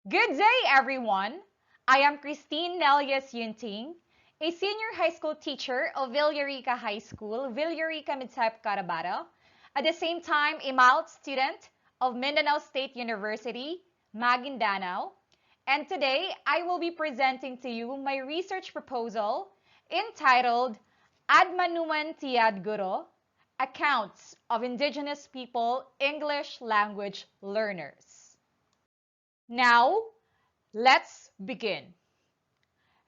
Good day, everyone. I am Christine Nelias Yunting, a senior high school teacher of Villarica High School, Villarica Midsayap, Cotabato. At the same time, a mild student of Mindanao State University, Maguindanao. And today, I will be presenting to you my research proposal entitled Admanuwen Edguro, Accounts of Indigenous People English Language Learners. Now, let's begin.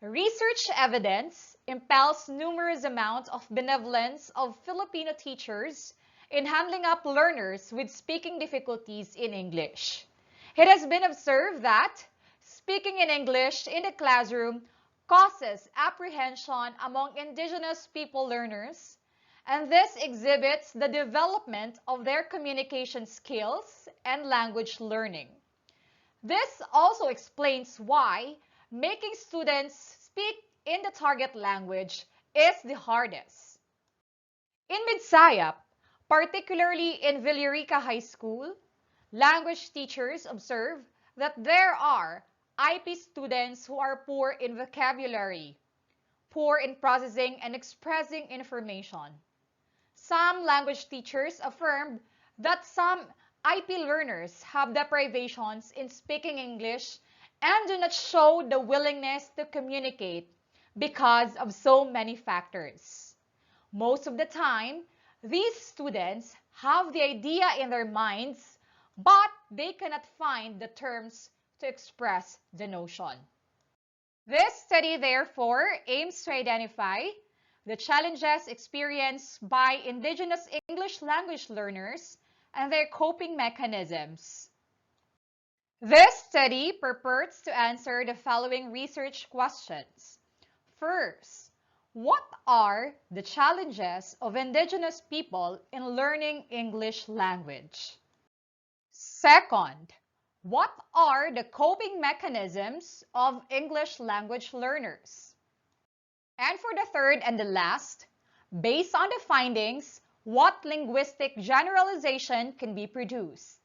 Research evidence impels numerous amounts of benevolence of Filipino teachers in handling up learners with speaking difficulties in English. It has been observed that speaking in English in the classroom causes apprehension among Indigenous people learners, and this exhibits the development of their communication skills and language learning. This also explains why making students speak in the target language is the hardest. In Midsayap, particularly in Villarica High School, language teachers observe that there are IP students who are poor in vocabulary, poor in processing and expressing information. Some language teachers affirmed that some IP learners have deprivations in speaking English and do not show the willingness to communicate because of so many factors. Most of the time, these students have the idea in their minds, but they cannot find the terms to express the notion. This study, therefore, aims to identify the challenges experienced by Indigenous English language learners and their coping mechanisms. This study purports to answer the following research questions. First, what are the challenges of Indigenous people in learning English language? Second, what are the coping mechanisms of English language learners? And for the third and the last, based on the findings, what linguistic generalization can be produced?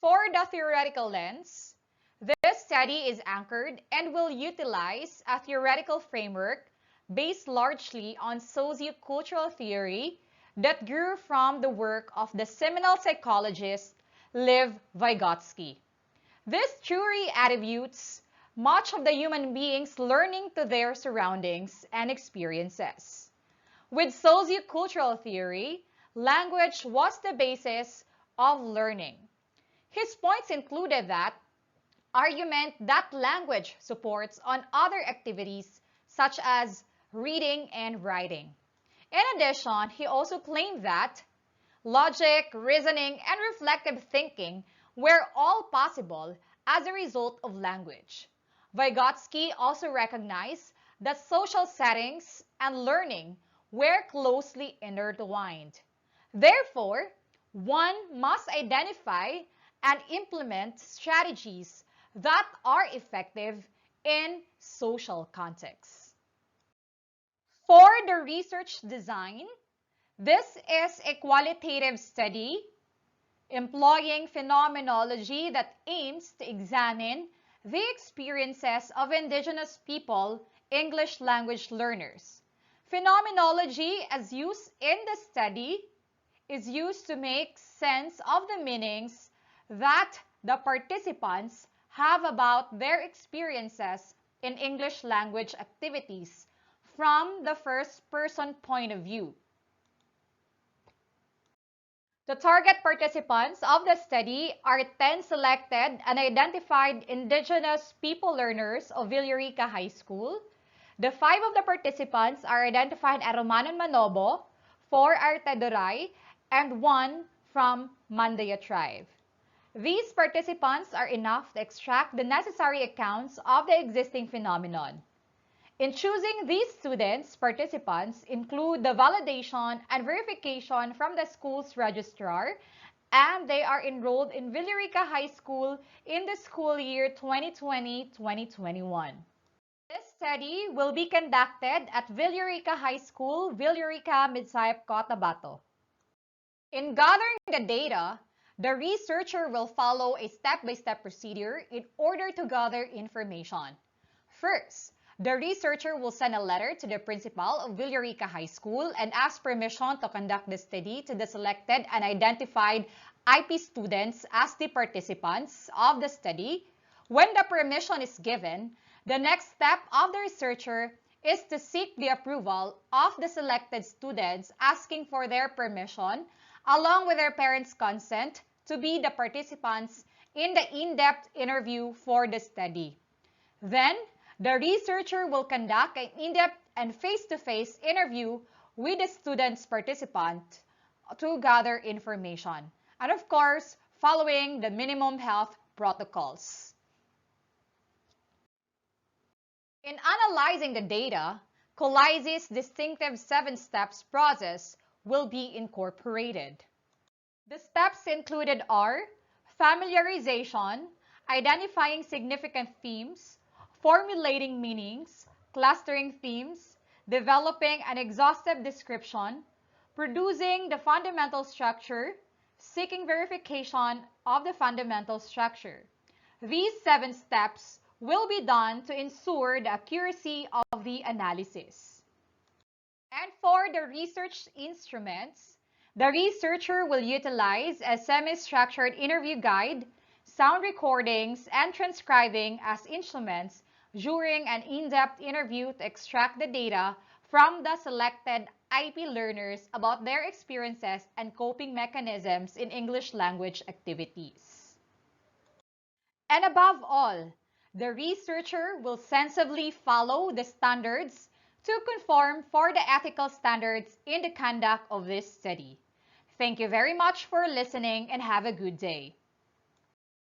For the theoretical lens, this study is anchored and will utilize a theoretical framework based largely on sociocultural theory that grew from the work of the seminal psychologist Lev Vygotsky. This theory attributes much of the human being's learning to their surroundings and experiences. With sociocultural theory, language was the basis of learning. His points included that argument that language supports on other activities such as reading and writing. In addition, he also claimed that logic, reasoning, and reflective thinking were all possible as a result of language. Vygotsky also recognized that social settings and learning were closely intertwined. Therefore, one must identify and implement strategies that are effective in social contexts. For the research design, this is a qualitative study employing phenomenology that aims to examine the experiences of Indigenous people English language learners. Phenomenology, as used in the study, is used to make sense of the meanings that the participants have about their experiences in English language activities from the first-person point of view. The target participants of the study are 10 selected and identified Indigenous people learners of Villarica High School. The 5 of the participants are identified at Romanon Manobo, 4 are Tedoray, and 1 from Mandaya tribe. These participants are enough to extract the necessary accounts of the existing phenomenon. In choosing these students, participants include the validation and verification from the school's registrar, and they are enrolled in Villarica High School in the school year 2020-2021. This study will be conducted at Villarica High School, Villarica Midsayap, Cotabato. In gathering the data, The researcher will follow a step-by-step procedure in order to gather information. First, the researcher will send a letter to the principal of Villarica High School and ask permission to conduct the study to the selected and identified IP students as the participants of the study. When the permission is given, the next step of the researcher is to seek the approval of the selected students, asking for their permission, along with their parents' consent, to be the participants in the in-depth interview for the study. Then, the researcher will conduct an in-depth and face-to-face interview with the student's participant to gather information. And of course, following the minimum health protocols. In analyzing the data, Colizzi's distinctive 7 steps process will be incorporated. The steps included are familiarization, identifying significant themes, formulating meanings, clustering themes, developing an exhaustive description, producing the fundamental structure, seeking verification of the fundamental structure. These 7 steps will be done to ensure the accuracy of the analysis. And for the research instruments, the researcher will utilize a semi-structured interview guide, sound recordings, and transcribing as instruments during an in-depth interview to extract the data from the selected IP learners about their experiences and coping mechanisms in English language activities. And above all, the researcher will sensibly follow the standards to conform for the ethical standards in the conduct of this study. Thank you very much for listening and have a good day.